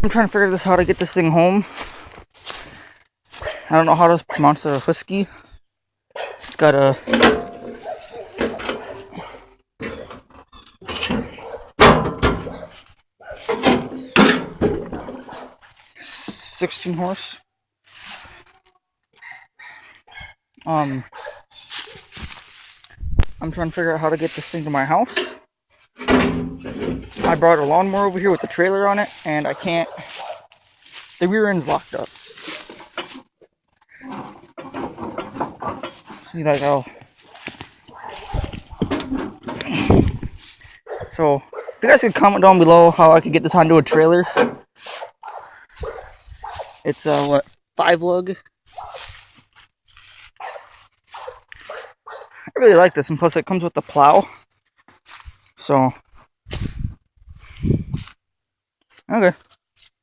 I'm trying to figure this how to get this thing home. I don't know how to pronounce the whiskey. It's got a 16 horse. I'm trying to figure out how to get this thing to my house. I brought a lawnmower over here with the trailer on it, and I can't. The rear end's locked up. See, like, so if you guys could comment down below how I could get this onto a trailer. It's what, 5 lug. I really like this, and plus it comes with the plow. So, okay.